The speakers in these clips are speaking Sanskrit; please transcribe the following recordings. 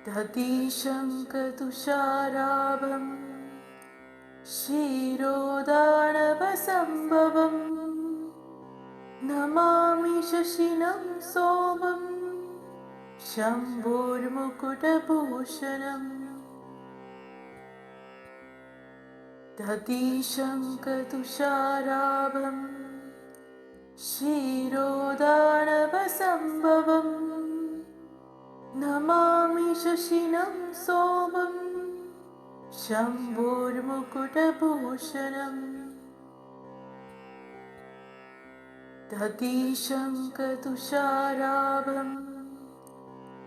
दधिशङ्खतुषाराभं क्षीरोदार्णवसम्भवं नमामि शशिनं सोमं शम्भोर्मुकुटभूषणम्। दधिशङ्खतुषाराभं क्षीरोदार्णवसम्भवं नमामि शशिनं सोमं शम्भोर्मुकुटभूषणम्। दधिशङ्खतुषाराभं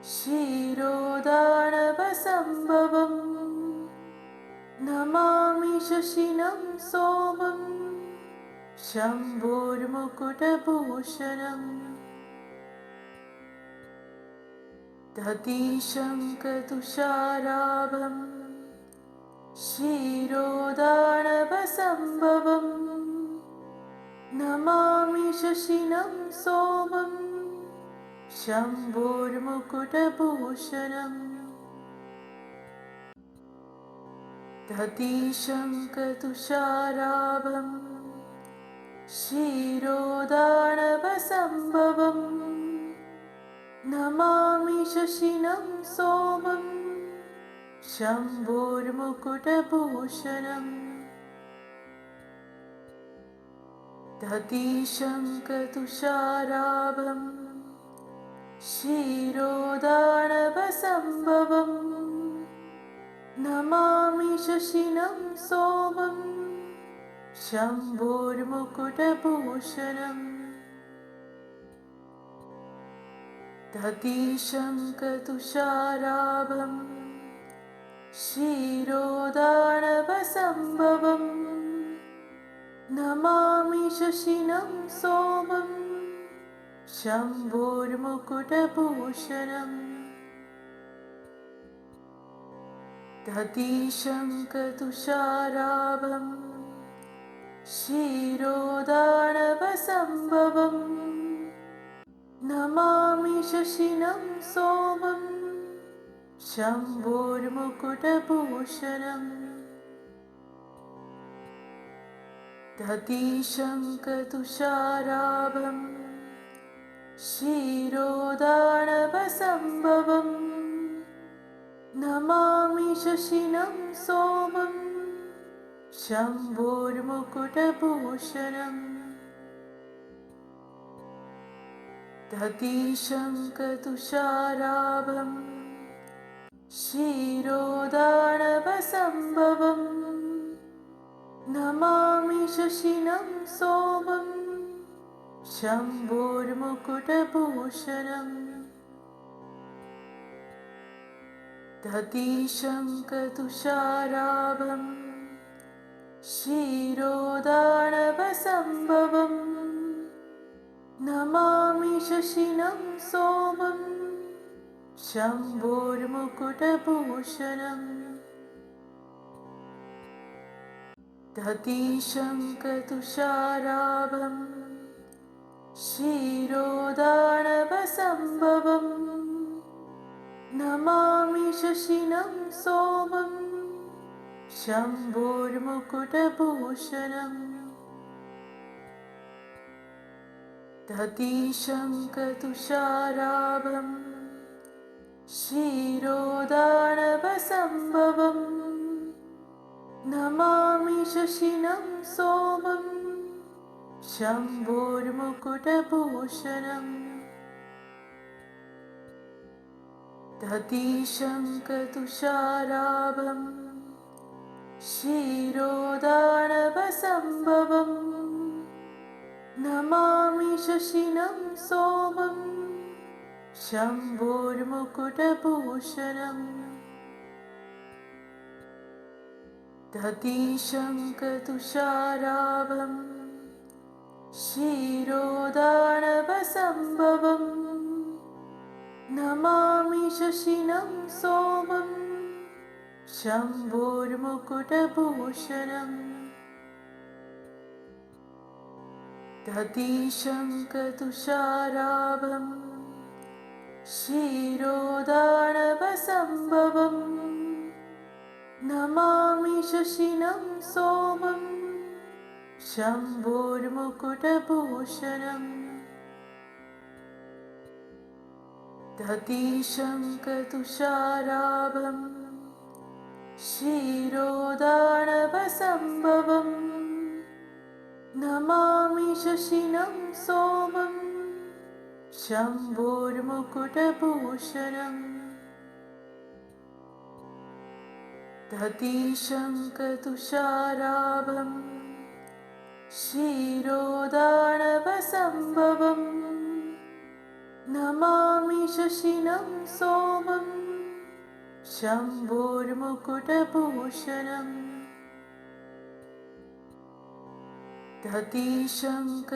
क्षीरोदार्णवसम्भवं नमामि शशिनं सोमं शम्भोर्मुकुटभूषणम्। दधिशङ्खतुषाराभं क्षीरोदार्णवसम्भवं नमामि शशिनं सोमं शम्भोर्मुकुटभूषणम्। दधिशङ्खतुषाराभं क्षीरोदार्णवसम्भवं नमामि शशिनं सोमं शम्भोर्मुकुटभूषणम्। दधिशङ्खतुषाराभं क्षीरोदार्णवसम्भवं नमामि शशिनं सोमं शम्भोर्मुकुटभूषणम्। दधिशङ्खतुषाराभं क्षीरोदार्णवसम्भवं नमामि शशिनं सोमं शम्भोर्मुकुटभूषणम्। दधिशङ्खतुषाराभं क्षीरोदार्णवसम्भवं नमामि शशिनं सोमं शम्भोर्मुकुटभूषणम्। दधिशङ्खतुषाराभं क्षीरोदार्णवसम्भवं नमामि शशिनं सोमं शम्भोर्मुकुटभूषणम्। दधिशङ्खतुषाराभं क्षीरोदार्णवसम्भवं नमामि शशिनं सोमं शम्भोर्मुकुटभूषणम्। दधिशङ्खतुषाराभं क्षीरोदार्णवसम्भवं नमामि शशिनं सोमं शम्भोर्मुकुटभूषणम्। दधिशङ्खतुषाराभं क्षीरोदार्णवसम्भवं नमामि शशिनं सोमं शम्भोर्मुकुटभूषणम्। दधिशङ्खतुषाराभं क्षीरोदार्णवसम्भवं नमामि शशिनं सोमं शम्भोर्मुकुटभूषणम्। दधिशङ्खतुषाराभं क्षीरोदार्णवसम्भवं नमामि शशिनं सोमं शम्भोर्मुकुटभूषणम्। दधिशङ्खतुषाराभं क्षीरोदार्णवसम्भवं नमामि शशिनं सोमं शम्भोर्मुकुटभूषणम्। दधिशङ्खतुषाराभं क्षीरोदानवसम्भवम् नमामि शशिनं सोमं शम्भोर्मुकुटभूषणम् दधिशङ्खतुषाराभं क्षीरोदानवसम्भवम् नमामि शशिनं सोमं शम्भोर्मुकुटभूषणम् दधिशङ्खतुषाराभं क्षीरोदानवसम्भवम् नमामि शशिनं सोमं शम्भोर्मुकुटभूषणम् दधिशङ्खतुषाराभं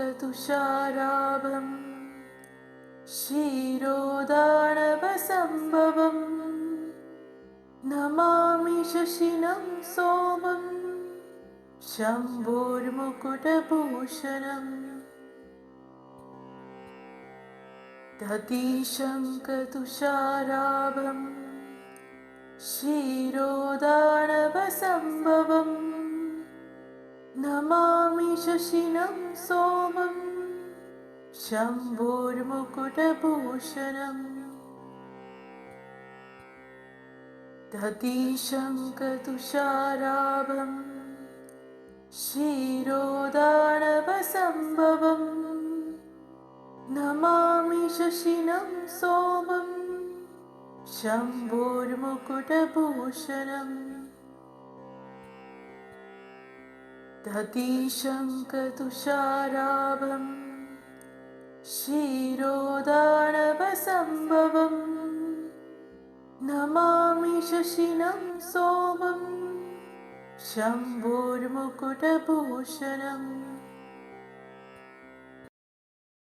क्षीरोदानवसम्भवम् नमामि शशिनं सोमं शम्भोर्मुकुटभूषणम् दधिशङ्खतुषाराभं क्षीरोदानवसम्भवम् नमामि शशिनं सोमं शम्भोर्मुकुटभूषणम् दधिशङ्खतुषाराभं क्षीरोदानवसम्भवम् नमामि शशिनं सोमं शम्भोर्मुकुटभूषणम् दधिशङ्खतुषाराभं क्षीरोदानवसम्भवम् नमामि शशिनं सोमं शम्भोर्मुकुटभूषणम्